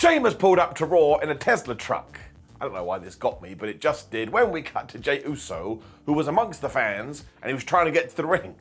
Sheamus pulled up to Raw in a Tesla truck. I don't know why this got me, but it just did when we cut to Jey Uso, who was amongst the fans, and he was trying to get to the ring.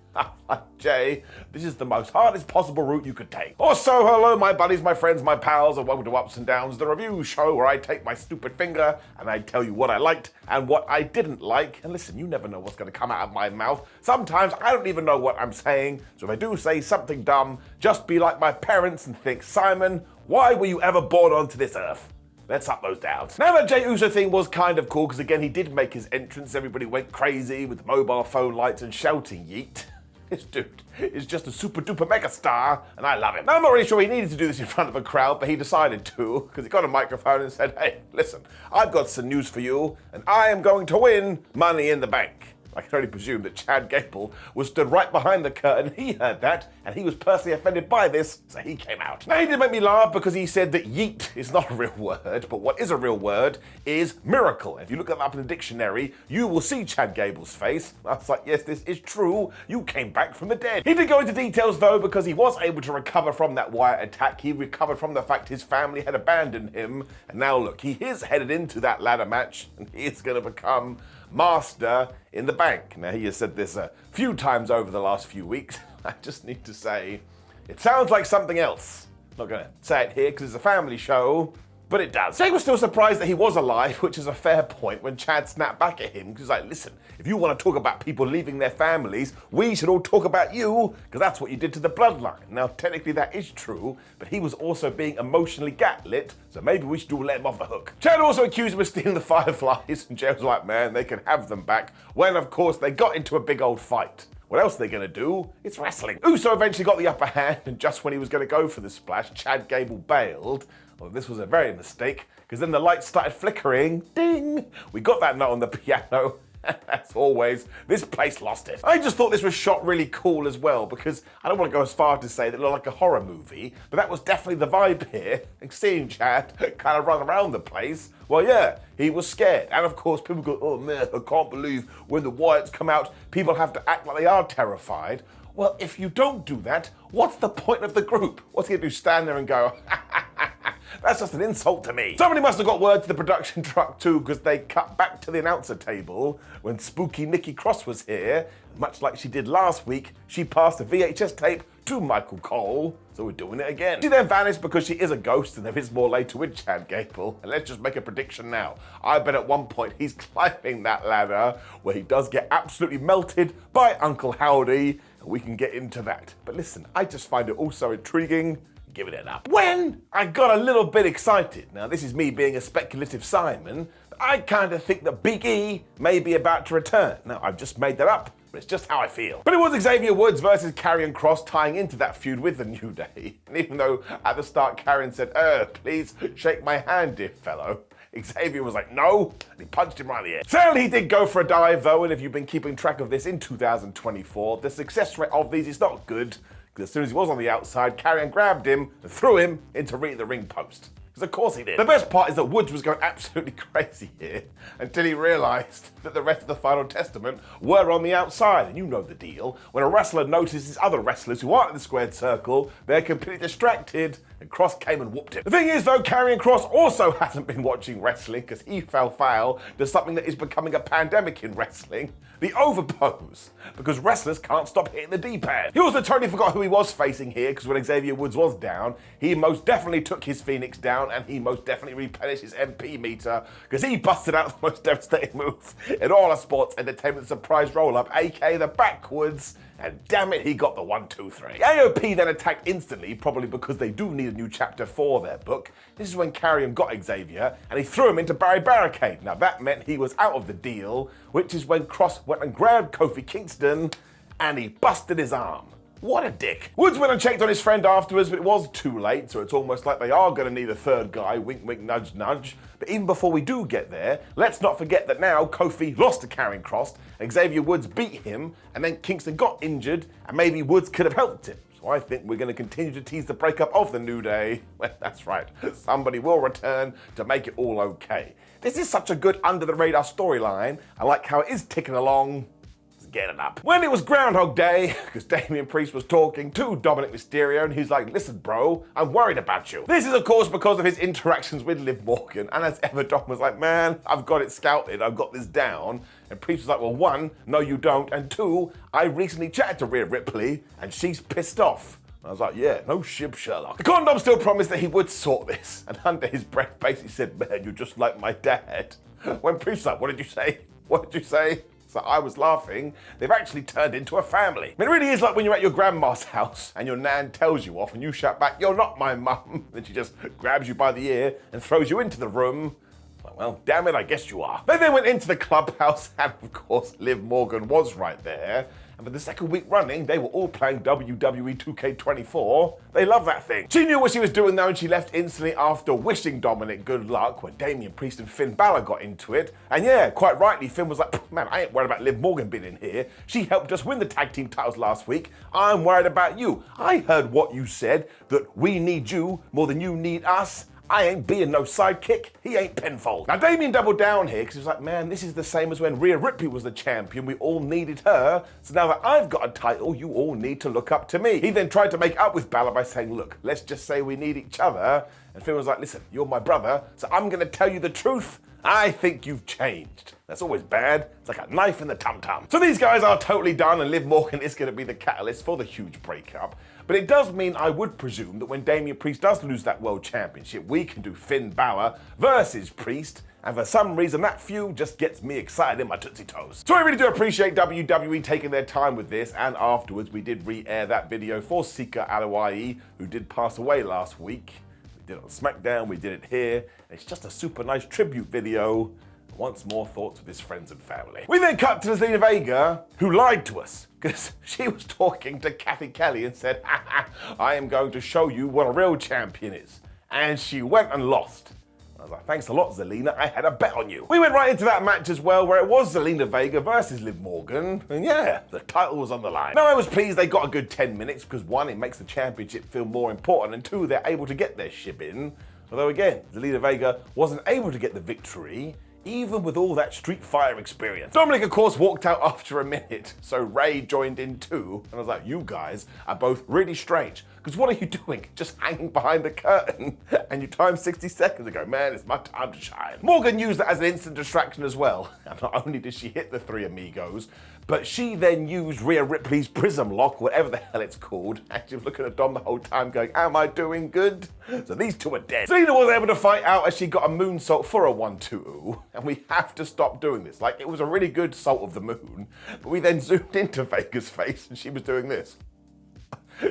Jey, this is the most hardest possible route you could take. Also, hello my buddies, my friends, my pals, and welcome to Ups and Downs, the review show where I take my stupid finger and I tell you what I liked and what I didn't like. And listen, you never know what's going to come out of my mouth. Sometimes I don't even know what I'm saying, so if I do say something dumb, just be like my parents and think, Simon, why were you ever born onto this earth? Let's up those downs. Now that Jey Uso thing was kind of cool, because again, he did make his entrance. Everybody went crazy with mobile phone lights and shouting yeet. This dude is just a super duper mega star, and I love him. Now, I'm not really sure he needed to do this in front of a crowd, but he decided to, because he got a microphone and said, hey, listen, I've got some news for you, and I am going to win Money in the Bank. I can only presume that Chad Gable was stood right behind the curtain. He heard that, and he was personally offended by this, so he came out. Now, he did make me laugh because he said that yeet is not a real word, but what is a real word is miracle. If you look that up in the dictionary, you will see Chad Gable's face. I was like, yes, this is true. You came back from the dead. He did go into details, though, because he was able to recover from that Wyatt attack. He recovered from the fact his family had abandoned him, and now look, he is headed into that ladder match, and he is going to become Master in the Bank. Now, he has said this a few times over the last few weeks. I just need to say, it sounds like something else. I'm not going to say it here because it's a family show, but it does. Jey was still surprised that he was alive, which is a fair point when Chad snapped back at him, because like, listen, if you want to talk about people leaving their families, we should all talk about you, because that's what you did to the bloodline. Now, technically that is true, but he was also being emotionally gat-lit, so maybe we should all let him off the hook. Chad also accused him of stealing the Fireflies, and Jey was like, man, they can have them back, when of course they got into a big old fight. What else are they going to do? It's wrestling. Uso eventually got the upper hand, and just when he was going to go for the splash, Chad Gable bailed. Well, this was a very mistake, because then the lights started flickering. Ding! We got that note on the piano. As always, this place lost it. I just thought this was shot really cool as well, because I don't want to go as far to say that it looked like a horror movie, but that was definitely the vibe here. And seeing Chad kind of run around the place, well, yeah, he was scared. And of course, people go, oh man, I can't believe when the Wyatts come out, people have to act like they are terrified. Well, if you don't do that, what's the point of the group? What's he gonna do, stand there and go, that's just an insult to me. Somebody must have got word to the production truck too, because they cut back to the announcer table when spooky Nikki Cross was here. Much like she did last week, she passed the VHS tape to Michael Cole, so we're doing it again. She then vanished because she is a ghost, and there is more later with Chad Gable. And let's just make a prediction now. I bet at one point he's climbing that ladder where he does get absolutely melted by Uncle Howdy, and we can get into that. But listen, I just find it also intriguing, giving it up, when I got a little bit excited. Now, this is me being a speculative Simon. I kind of think that Big E may be about to return. Now, I've just made that up, but it's just how I feel. But it was Xavier Woods versus Karrion Kross tying into that feud with the New Day. And even though at the start Karrion said, please shake my hand, dear fellow, Xavier was like, no, and he punched him right in the head. Sadly, he did go for a dive, though, and if you've been keeping track of this in 2024, the success rate of these is not good, because as soon as he was on the outside, Karrion grabbed him and threw him into the ring post. Because of course he did. The best part is that Woods was going absolutely crazy here until he realized that the rest of the Final Testament were on the outside. And you know the deal. When a wrestler notices other wrestlers who aren't in the squared circle, they're completely distracted, and Kross came and whooped him. The thing is, though, Karrion Kross also hasn't been watching wrestling, because he fell foul to something that is becoming a pandemic in wrestling, the overpose, because wrestlers can't stop hitting the D-pad. He also totally forgot who he was facing here, because when Xavier Woods was down, he most definitely took his Phoenix down, and he most definitely replenished his MP meter, because he busted out the most devastating move in all of sports entertainment, surprise roll-up, aka the backwards, and damn it, he got the 1, 2, 3. The AOP then attacked instantly, probably because they do need a new chapter for their book. This is when Karrion got Xavier, and he threw him into Barricade. Now that meant he was out of the deal, which is when Kross went and grabbed Kofi Kingston, and he busted his arm. What a dick. Woods went and checked on his friend afterwards, but it was too late, so it's almost like they are going to need a third guy, wink, wink, nudge, nudge. But even before we do get there, let's not forget that now Kofi lost to Karrion Kross, and Xavier Woods beat him, and then Kingston got injured, and maybe Woods could have helped him. So I think we're going to continue to tease the breakup of the New Day. Well, that's right, somebody will return to make it all okay. This is such a good under-the-radar storyline. I like how it is ticking along. get it up. When it was Groundhog Day, because Damian Priest was talking to Dominik Mysterio, and he's like, listen bro, I'm worried about you. This is of course because of his interactions with Liv Morgan, and as ever Dom was like, man, I've got it scouted, I've got this down. And Priest was like, well, one, no you don't, and two, I recently chatted to Rhea Ripley, and she's pissed off. I was like, yeah, no shib, Sherlock. The condom still promised that he would sort this, and under his breath basically said, man, you're just like my dad. When Priest's like, what did you say? What did you say? So I was laughing. They've actually turned into a family. I mean, it really is like when you're at your grandma's house and your nan tells you off and you shout back, you're not my mum. Then she just grabs you by the ear and throws you into the room. Well, damn it, I guess you are. They then went into the clubhouse, and of course, Liv Morgan was right there. And for the second week running, they were all playing WWE 2K24. They love that thing. She knew what she was doing though, and she left instantly after wishing Dominik good luck when Damian Priest and Finn Balor got into it. And yeah, quite rightly, Finn was like, man, I ain't worried about Liv Morgan being in here. She helped us win the tag team titles last week. I'm worried about you. I heard what you said, that we need you more than you need us. I ain't being no sidekick, he ain't Penfold. Now Damian doubled down here because he was like, man, this is the same as when Rhea Ripley was the champion, we all needed her, so now that I've got a title, you all need to look up to me. He then tried to make up with Balor by saying, look, let's just say we need each other, and Finn was like, listen, you're my brother, so I'm gonna tell you the truth. I think you've changed. That's always bad. It's like a knife in the tum-tum. So these guys are totally done, and Liv Morgan is going to be the catalyst for the huge breakup. But it does mean I would presume that when Damian Priest does lose that World Championship, we can do Finn Balor versus Priest. And for some reason, that feud just gets me excited in my Tootsie Toes. So I really do appreciate WWE taking their time with this. And afterwards, we did re-air that video for Sika Alawaii, who did pass away last week. We did it on SmackDown, we did it here. It's just a super nice tribute video. Once more thoughts with his friends and family. We then cut to Zelina Vega, who lied to us, because she was talking to Kathy Kelly and said, I am going to show you what a real champion is. And she went and lost. I was like, thanks a lot, Zelina, I had a bet on you. We went right into that match as well, where it was Zelina Vega versus Liv Morgan, and yeah, the title was on the line. Now I was pleased they got a good 10 minutes, because one, it makes the championship feel more important, and two, they're able to get their ship in. Although again, Zelina Vega wasn't able to get the victory, even with all that Street Fighter experience. Dominik, of course, walked out after a minute, so Rey joined in too, and I was like, you guys are both really strange, because what are you doing? Just hanging behind the curtain, and you timed 60 seconds ago. Man, it's my time to shine. Morgan used that as an instant distraction as well, and not only did she hit the three amigos, but she then used Rhea Ripley's prism lock, whatever the hell it's called, and she was looking at Dom the whole time going, am I doing good? So these two are dead. Zelina was able to fight out as she got a moonsault for a 1-2, and we have to stop doing this. Like, it was a really good salt of the moon, but we then zoomed into Vega's face and she was doing this.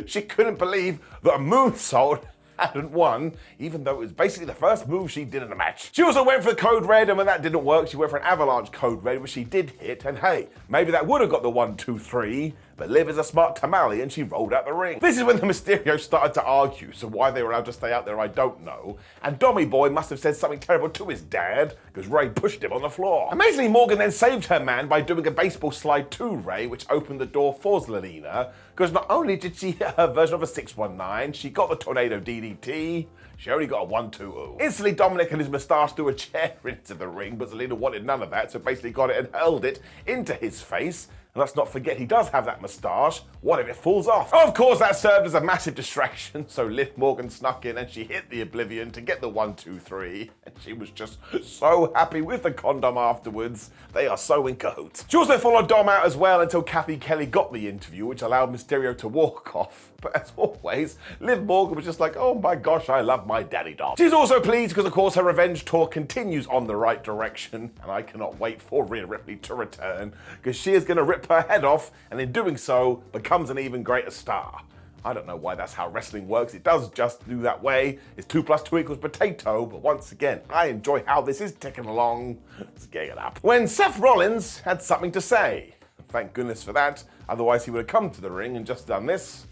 She couldn't believe that a moonsault hadn't won, even though it was basically the first move she did in the match. She also went for Code Red, and when that didn't work, she went for an Avalanche Code Red, which she did hit, and hey, maybe that would have got the 1-2-3, but Liv is a smart tamale and she rolled out the ring. This is when the Mysterios started to argue, so why they were allowed to stay out there I don't know, and Dommy Boy must have said something terrible to his dad, because Rey pushed him on the floor. Amazingly, Morgan then saved her man by doing a baseball slide to Rey, which opened the door for Zelina, because not only did she hit her version of a 619, she got the Tornado DDT, she only got a 1-2-0. Instantly, Dominik and his moustache threw a chair into the ring, but Zelina wanted none of that, so basically got it and hurled it into his face. And let's not forget, he does have that moustache. What if it falls off? Of course, that served as a massive distraction, so Liv Morgan snuck in and she hit the Oblivion to get the 1-2-3. And she was just so happy with the condom afterwards. They are so in cahoots. She also followed Dom out as well until Kathy Kelly got the interview, which allowed Mysterio to walk off. But as always, Liv Morgan was just like, oh my gosh, I love my daddy Dom. She's also pleased because, of course, her revenge tour continues on the right direction. And I cannot wait for Rhea Ripley to return, because she is going to rip her head off, and in doing so, becomes an even greater star. I don't know why that's how wrestling works. It does just do that way. It's 2 + 2 = potato, but once again, I enjoy how this is ticking along. Let's get it up. When Seth Rollins had something to say. Thank goodness for that. Otherwise, he would have come to the ring and just done this.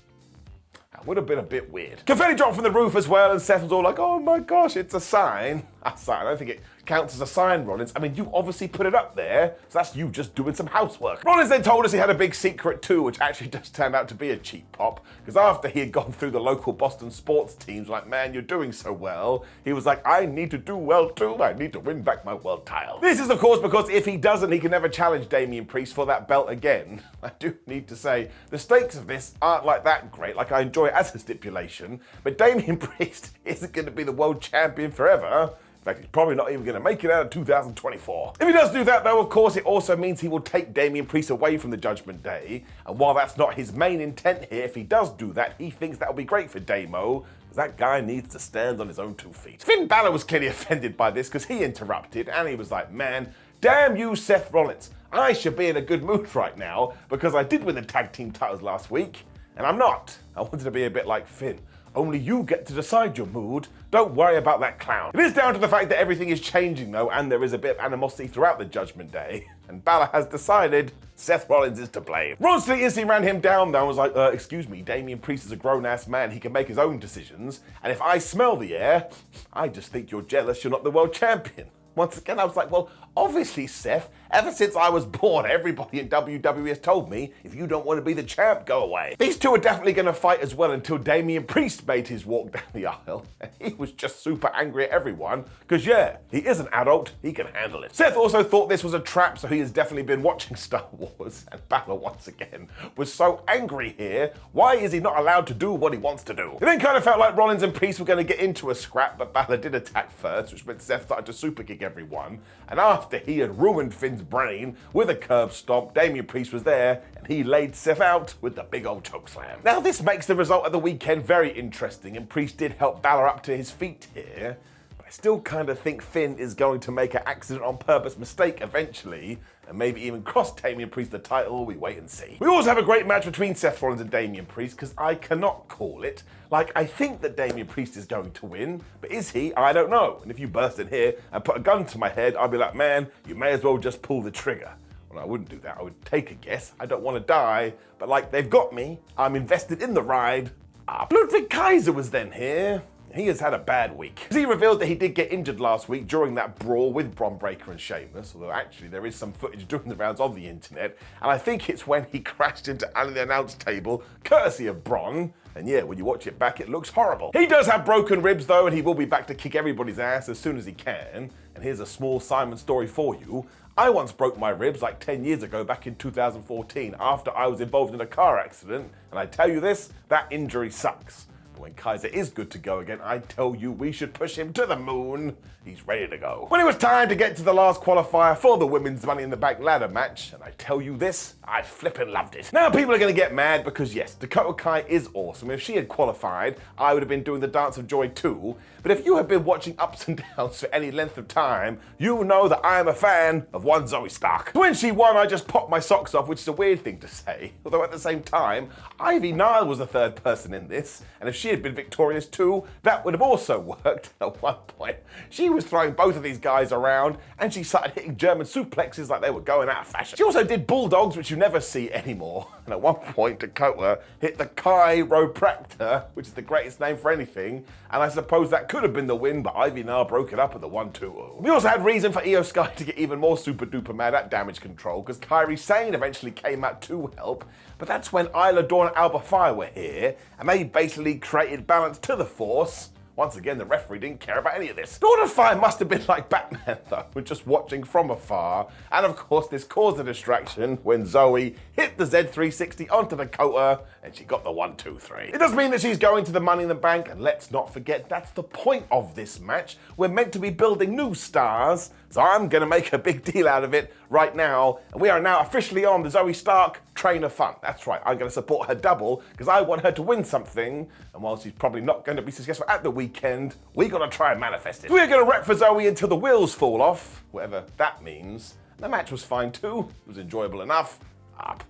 That would have been a bit weird. Confetti dropped from the roof as well, and Seth was all like, oh my gosh, it's a sign. I don't think it counts as a sign, Rollins. I mean, you obviously put it up there, so that's you just doing some housework. Rollins then told us he had a big secret too, which actually just turned out to be a cheap pop, because after he had gone through the local Boston sports teams, like, man, you're doing so well, he was like, I need to do well too, I need to win back my world title. This is, of course, because if he doesn't, he can never challenge Damian Priest for that belt again. I do need to say, the stakes of this aren't like that great, like I enjoy it as a stipulation, but Damian Priest isn't going to be the world champion forever. In fact, he's probably not even going to make it out of 2024. If he does do that, though, of course, it also means he will take Damian Priest away from the Judgment Day. And while that's not his main intent here, if he does do that, he thinks that'll be great for Damo, because that guy needs to stand on his own 2 feet. Finn Balor was clearly offended by this because he interrupted, and he was like, man, damn you, Seth Rollins. I should be in a good mood right now because I did win the tag team titles last week, and I'm not. I wanted to be a bit like Finn. Only you get to decide your mood. Don't worry about that clown. It is down to the fact that everything is changing though, and there is a bit of animosity throughout the Judgment Day. And Balor has decided Seth Rollins is to blame. Ron instantly ran him down though and was like, excuse me, Damian Priest is a grown-ass man. He can make his own decisions. And if I smell the air, I just think you're jealous you're not the world champion. Once again, I was like, well, obviously, Seth, ever since I was born, everybody in WWE has told me, if you don't want to be the champ, go away. These two are definitely going to fight as well until Damian Priest made his walk down the aisle. And he was just super angry at everyone, because yeah, he is an adult, he can handle it. Seth also thought this was a trap, so he has definitely been watching Star Wars. And Balor, once again, was so angry here. Why is he not allowed to do what he wants to do? It then kind of felt like Rollins and Priest were going to get into a scrap, but Balor did attack first, which meant Seth started to super kick everyone. And after he had ruined Finn's brain with a curb stomp, Damian Priest was there, and he laid Seth out with the big old chokeslam. Now this makes the result of the weekend very interesting, and Priest did help Balor up to his feet here, but I still kind of think Finn is going to make an accident on purpose mistake eventually, and maybe even cross Damian Priest the title. We wait and see. We also have a great match between Seth Rollins and Damian Priest, because I cannot call it. Like, I think that Damian Priest is going to win, but is he? I don't know. And if you burst in here and put a gun to my head, I'd be like, man, you may as well just pull the trigger. Well, I wouldn't do that. I would take a guess. I don't want to die, but like, they've got me. I'm invested in the ride. Ludwig Kaiser was then here. He has had a bad week. He revealed that he did get injured last week during that brawl with Braun Breaker and Sheamus, although actually there is some footage doing the rounds of the internet, and I think it's when he crashed into the announce table, courtesy of Braun. And yeah, when you watch it back, it looks horrible. He does have broken ribs though, and he will be back to kick everybody's ass as soon as he can. And here's a small Simon story for you. I once broke my ribs like 10 years ago back in 2014 after I was involved in a car accident, and I tell you this, that injury sucks. When Kaiser is good to go again, I tell you we should push him to the moon. He's ready to go. When it was time to get to the last qualifier for the women's Money in the Bank ladder match, and I tell you this, I flippin' loved it. Now people are gonna get mad because yes, Dakota Kai is awesome. If she had qualified, I would have been doing the Dance of Joy too. But if you have been watching ups and downs for any length of time, you know that I am a fan of one Zoey Stark. When she won, I just popped my socks off, which is a weird thing to say. Although at the same time, Ivy Nile was the third person in this, and if she had been victorious too, that would have also worked. At one point, she was throwing both of these guys around, and she started hitting German suplexes like they were going out of fashion. She also did bulldogs, which you never see anymore. And at one point, Dakota hit the chiropractor, which is the greatest name for anything, and I suppose that could have been the win, but Ivy Nile broke it up at the 1-2-0. We also had reason for Io Sky to get even more super duper mad at Damage Control, because Kairi Sane eventually came out to help, but that's when Isla Dawn and Alba Fire were here, and they basically created balance to the Force. Once again, the referee didn't care about any of this. Dawn of Fire must have been like Batman though, with just watching from afar. And of course, this caused a distraction when Zoey hit the Z360 onto Dakota and she got the 1-2-3. It does mean that she's going to the Money in the Bank, and let's not forget that's the point of this match. We're meant to be building new stars, so I'm gonna make a big deal out of it right now. And we are now officially on the Zoey Stark Train of Fun. That's right, I'm gonna support her double because I want her to win something. And while she's probably not gonna be successful at the weekend, we gotta try and manifest it. We're gonna rep for Zoey until the wheels fall off, whatever that means. The match was fine too, it was enjoyable enough.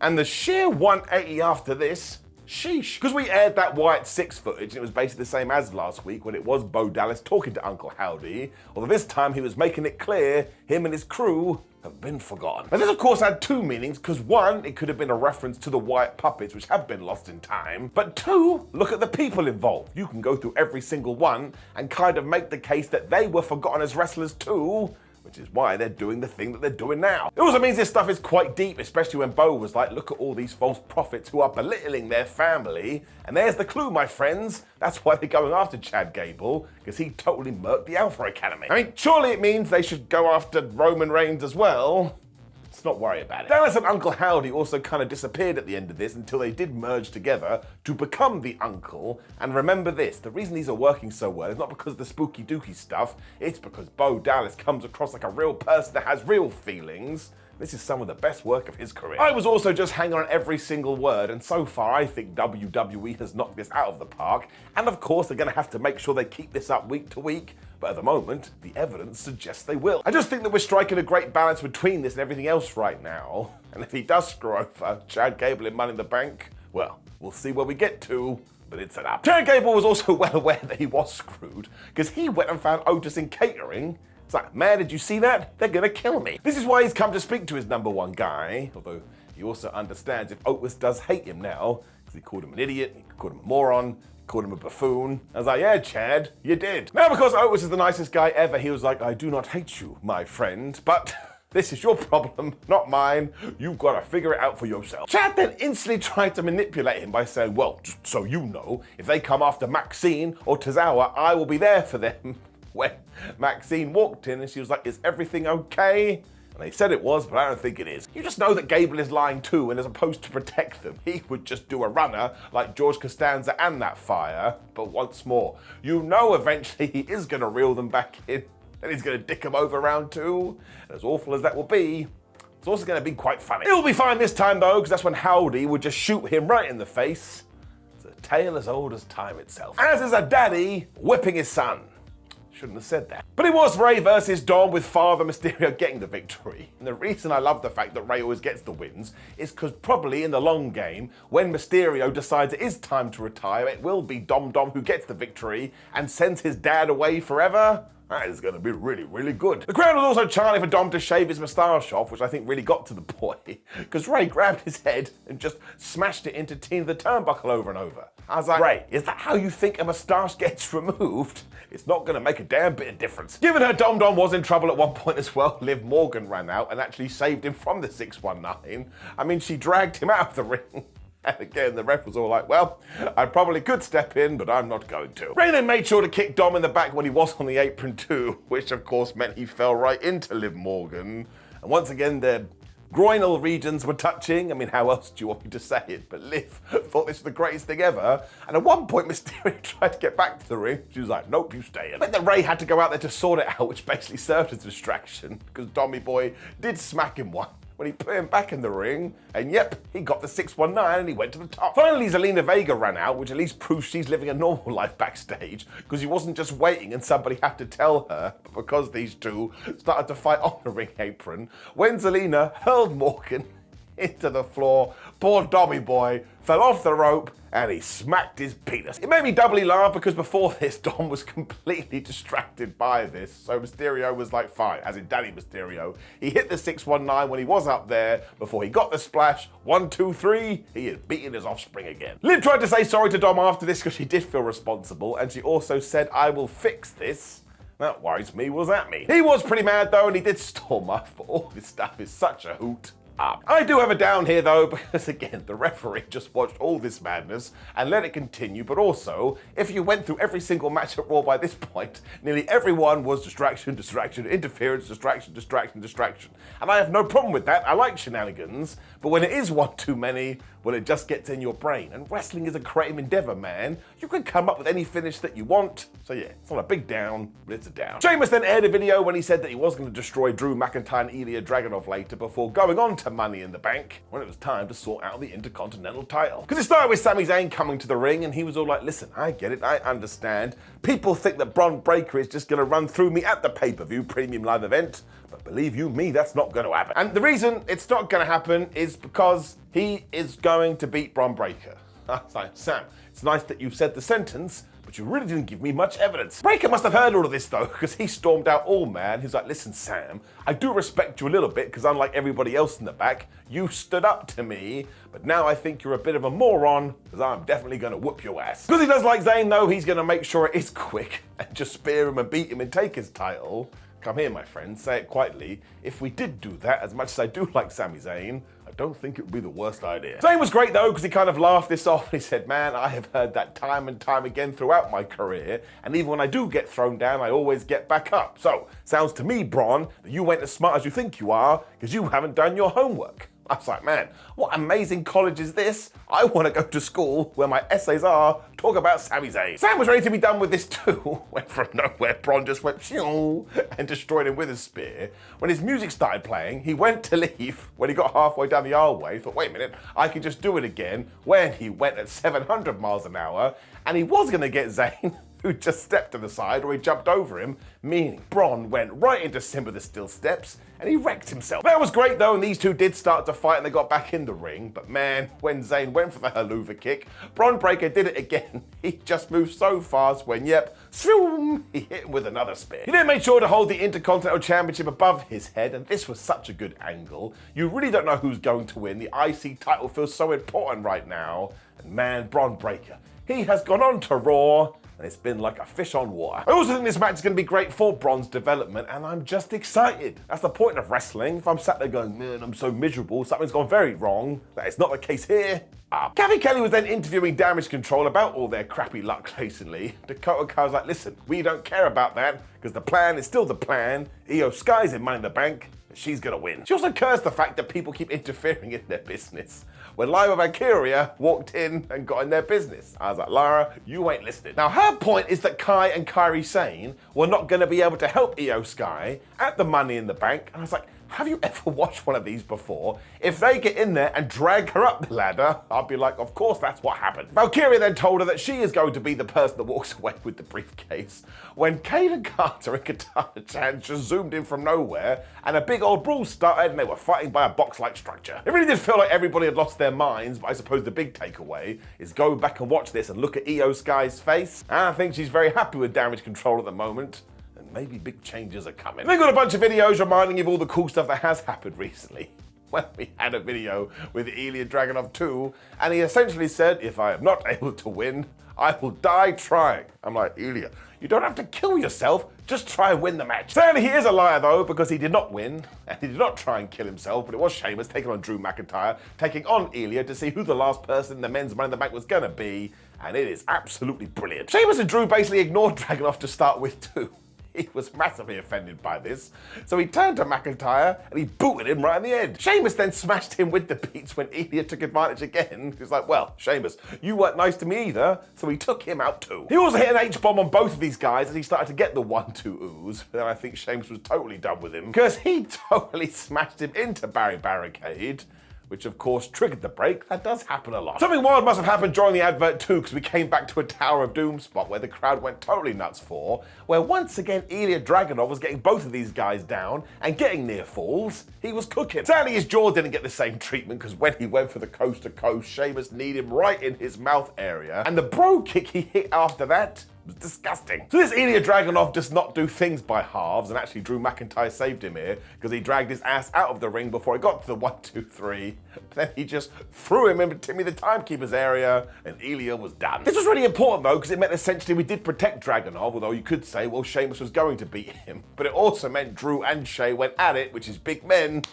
And the sheer 180 after this, Sheesh. Because we aired that Wyatt Sick6 footage, and it was basically the same as last week when it was Bo Dallas talking to Uncle Howdy, although this time he was making it clear him and his crew have been forgotten. Now this of course had two meanings, because one, it could have been a reference to the Wyatt puppets which have been lost in time, but two, look at the people involved. You can go through every single one and kind of make the case that they were forgotten as wrestlers too, which is why they're doing the thing that they're doing now. It also means this stuff is quite deep, especially when Bo was like, look at all these false prophets who are belittling their family. And there's the clue, my friends. That's why they're going after Chad Gable, because he totally murked the Alpha Academy. I mean, surely it means they should go after Roman Reigns as well. Let's not worry about it. Dallas and Uncle Howdy also kind of disappeared at the end of this until they did merge together to become the Uncle. And remember this, the reason these are working so well is not because of the spooky dooky stuff, it's because Bo Dallas comes across like a real person that has real feelings. This is some of the best work of his career. I was also just hanging on every single word, and so far I think WWE has knocked this out of the park, and of course they're gonna have to make sure they keep this up week to week, but at the moment, the evidence suggests they will. I just think that we're striking a great balance between this and everything else right now, and if he does screw over Chad Gable in Money in the Bank, well, we'll see where we get to, but it's an up. Chad Gable was also well aware that he was screwed, because he went and found Otis in catering. It's like, man, did you see that? They're gonna kill me. This is why he's come to speak to his number one guy, although he also understands if Otis does hate him now, because he called him an idiot, he called him a moron, he called him a buffoon. I was like, yeah, Chad, you did. Now, because Otis is the nicest guy ever, he was like, I do not hate you, my friend, but this is your problem, not mine. You've got to figure it out for yourself. Chad then instantly tried to manipulate him by saying, well, just so you know, if they come after Maxine or Tozawa, I will be there for them. When Maxine walked in and she was like, is everything okay? And they said it was, but I don't think it is. You just know that Gable is lying too, and as opposed to protect them, he would just do a runner like George Costanza and that fire. But once more, you know eventually he is going to reel them back in, and he's going to dick them over round two. And as awful as that will be, it's also going to be quite funny. It'll be fine this time though, because that's when Howdy would just shoot him right in the face. It's a tale as old as time itself. As is a daddy whipping his son. Shouldn't have said that. But it was Rey versus Dom, with Father Mysterio getting the victory. And the reason I love the fact that Rey always gets the wins is because probably in the long game, when Mysterio decides it is time to retire, it will be Dom who gets the victory and sends his dad away forever. That is going to be really, really good. The crowd was also chanting for Dom to shave his moustache off, which I think really got to the boy, because Rey grabbed his head and just smashed it into Tina the Turnbuckle over and over. I was like, Rey, is that how you think a moustache gets removed? It's not going to make a damn bit of difference. Given her Dom was in trouble at one point as well, Liv Morgan ran out and actually saved him from the 619. I mean, she dragged him out of the ring. And again, the ref was all like, well, I probably could step in, but I'm not going to. Rey then made sure to kick Dom in the back when he was on the apron too, which of course meant he fell right into Liv Morgan. And once again, their groinal regions were touching. I mean, how else do you want me to say it? But Liv thought this was the greatest thing ever. And at one point, Mysterio tried to get back to the ring. She was like, nope, you stay in. But then Rey had to go out there to sort it out, which basically served as a distraction, because Dommy Boy did smack him one when he put him back in the ring, and yep, he got the 619 and he went to the top. Finally, Zelina Vega ran out, which at least proves she's living a normal life backstage, because he wasn't just waiting and somebody had to tell her, but because these two started to fight on the ring apron, when Zelina hurled Morgan into the floor, poor Dommy Boy fell off the rope and he smacked his penis. It made me doubly laugh because before this, Dom was completely distracted by this. So Mysterio was like, fine, as in Daddy Mysterio. He hit the 619 when he was up there. Before he got the splash, 1, 2, 3, he had beaten his offspring again. Liv tried to say sorry to Dom after this because she did feel responsible, and she also said, I will fix this. That worries me, was that me? He was pretty mad though, and he did storm off, but all this stuff is such a hoot. I do have a down here though, because again, the referee just watched all this madness and let it continue, but also, if you went through every single match at Raw by this point, nearly everyone was distraction, interference, distraction. And I have no problem with that, I like shenanigans, but when it is one too many, well, it just gets in your brain. And wrestling is a creative endeavor, man. You can come up with any finish that you want. So yeah, it's not a big down, but it's a down. Sheamus then aired a video when he said that he was going to destroy Drew McIntyre and Ilja Dragunov later before going on to Money in the Bank when it was time to sort out the Intercontinental title. Because it started with Sami Zayn coming to the ring and he was all like, listen, I get it, I understand. People think that Braun Breaker is just going to run through me at the pay-per-view premium live event. But believe you me, that's not going to happen. And the reason it's not going to happen is because he is going to beat Braun Breaker. I was like, Sam, it's nice that you said the sentence, but you really didn't give me much evidence. Breaker must have heard all of this though, because he stormed out all mad. He's like, listen, Sam, I do respect you a little bit, because unlike everybody else in the back, you stood up to me, but now I think you're a bit of a moron, because I'm definitely going to whoop your ass. Because he does like Zayn though, he's going to make sure it is quick, and just spear him and beat him and take his title. Come here, my friend, say it quietly. If we did do that, as much as I do like Sami Zayn, I don't think it would be the worst idea. Zayn was great though, because he kind of laughed this off and he said, man, I have heard that time and time again throughout my career, and even when I do get thrown down, I always get back up. So, sounds to me, Braun, that you ain't as smart as you think you are, because you haven't done your homework. I was like, man, what amazing college is this? I want to go to school where my essays are talk about Sami Zayn. Sam was ready to be done with this too. Went from nowhere, Braun just went phew, and destroyed him with a spear. When his music started playing, he went to leave. When he got halfway down the aisleway, he thought, wait a minute, I can just do it again. When he went at 700 miles an hour, and he was going to get Zayn, who just stepped to the side, or he jumped over him, meaning Braun went right into Simba the Steel Steps, and he wrecked himself. That was great though, and these two did start to fight and they got back in the ring, but man, when Zayn went for the haluva kick, Braun Breaker did it again. He just moved so fast when, yep, swoom, he hit him with another spear. He then made sure to hold the Intercontinental Championship above his head, and this was such a good angle. You really don't know who's going to win. The IC title feels so important right now, and man, Braun Breaker, he has gone on to Raw, and it's been like a fish on water. I also think this match is going to be great for Braun's development, and I'm just excited. That's the point of wrestling. If I'm sat there going, man, I'm so miserable, something's gone very wrong, that is not the case here. Kathy Kelly was then interviewing Damage Control about all their crappy luck recently. Dakota Kai was like, listen, we don't care about that, because the plan is still the plan. Io Sky's in Money in the Bank, and she's gonna win. She also cursed the fact that people keep interfering in their business. When Lyra Valkyria walked in and got in their business. I was like, Lyra, you ain't listening. Now her point is that Kai and Kairi Sane were not gonna be able to help Io Sky at the Money in the Bank. And I was like, have you ever watched one of these before? If they get in there and drag her up the ladder, I'll be like, of course that's what happened. Valkyria then told her that she is going to be the person that walks away with the briefcase. When Kaden Carter and Katana Chan just zoomed in from nowhere and a big old brawl started and they were fighting by a box-like structure. It really did feel like everybody had lost their minds, but I suppose the big takeaway is go back and watch this and look at Io Sky's face. I think she's very happy with Damage Control at the moment. Maybe big changes are coming. They've got a bunch of videos reminding you of all the cool stuff that has happened recently. Well, we had a video with Ilja Dragunov 2, and he essentially said, if I am not able to win, I will die trying. I'm like, Ilja, you don't have to kill yourself, just try and win the match. Sadly, he is a liar though, because he did not win, and he did not try and kill himself, but it was Sheamus taking on Drew McIntyre, taking on Ilja to see who the last person in the men's Money in the Bank was gonna be, and it is absolutely brilliant. Sheamus and Drew basically ignored Dragunov to start with too. He was massively offended by this, so he turned to McIntyre and he booted him right in the head. Sheamus then smashed him with the beats when Ilja took advantage again. He was like, well, Sheamus, you weren't nice to me either, so he took him out too. He also hit an H-bomb on both of these guys as he started to get the 1-2 ooze, but then I think Sheamus was totally done with him, because he totally smashed him into Barricade, which of course triggered the break. That does happen a lot. Something wild must have happened during the advert too, because we came back to a Tower of Doom spot where the crowd went totally nuts for, where once again Ilja Dragunov was getting both of these guys down and getting near falls. He was cooking. Sadly, his jaw didn't get the same treatment, because when he went for the coast to coast, Sheamus kneed him right in his mouth area, and the bro kick he hit after that was disgusting. So this Ilja Dragunov does not do things by halves, and actually Drew McIntyre saved him here, because he dragged his ass out of the ring before he got to the 1-2-3. But then he just threw him into Timmy the Timekeeper's area, and Ilja was done. This was really important though, because it meant essentially we did protect Dragunov, although you could say, well, Sheamus was going to beat him. But it also meant Drew and Shay went at it, which is big men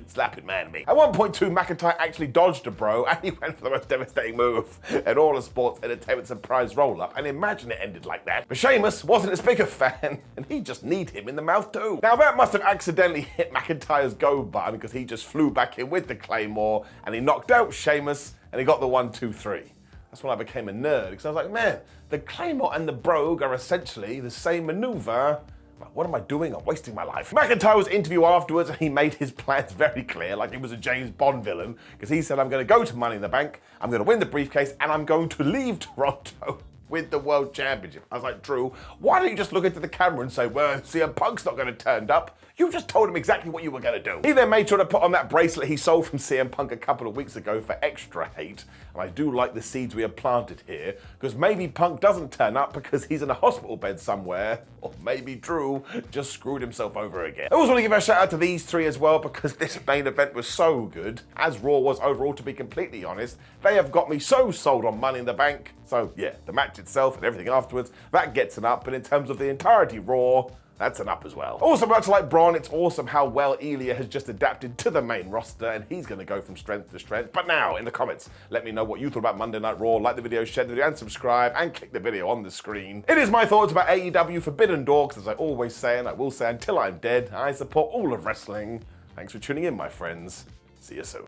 slapping man me. At one point too, McIntyre actually dodged a bro, and he went for the most devastating move in all of sports entertainment surprise roll-up, and imagine it ended like that. But Sheamus wasn't as big a fan, and he just kneed him in the mouth too. Now that must have accidentally hit McIntyre's go button, because he just flew back in with the Claymore, and he knocked out Sheamus, and he got the 1-2-3. That's when I became a nerd, because I was like, man, the Claymore and the Brogue are essentially the same maneuver. What am I doing? I'm wasting my life. McIntyre was interviewed afterwards, and he made his plans very clear, like he was a James Bond villain, because he said, I'm going to go to Money in the Bank, I'm going to win the briefcase, and I'm going to leave Toronto with the World Championship. I was like, Drew, why don't you just look into the camera and say, well, CM Punk's not going to turn up. You just told him exactly what you were going to do. He then made sure to put on that bracelet he sold from CM Punk a couple of weeks ago for extra hate. And I do like the seeds we have planted here, because maybe Punk doesn't turn up because he's in a hospital bed somewhere, or maybe Drew just screwed himself over again. I also want to give a shout out to these three as well, because this main event was so good, as Raw was overall, to be completely honest. They have got me so sold on Money in the Bank. So yeah, the match itself and everything afterwards, that gets an up, but in terms of the entirety Raw, that's an up as well. Also, much like Braun, it's awesome how well Ilja has just adapted to the main roster, and he's going to go from strength to strength. But now, in the comments, let me know what you thought about Monday Night Raw. Like the video, share the video, and subscribe, and click the video on the screen. It is my thoughts about AEW Forbidden Door, because as I always say, and I will say until I'm dead, I support all of wrestling. Thanks for tuning in, my friends. See you soon.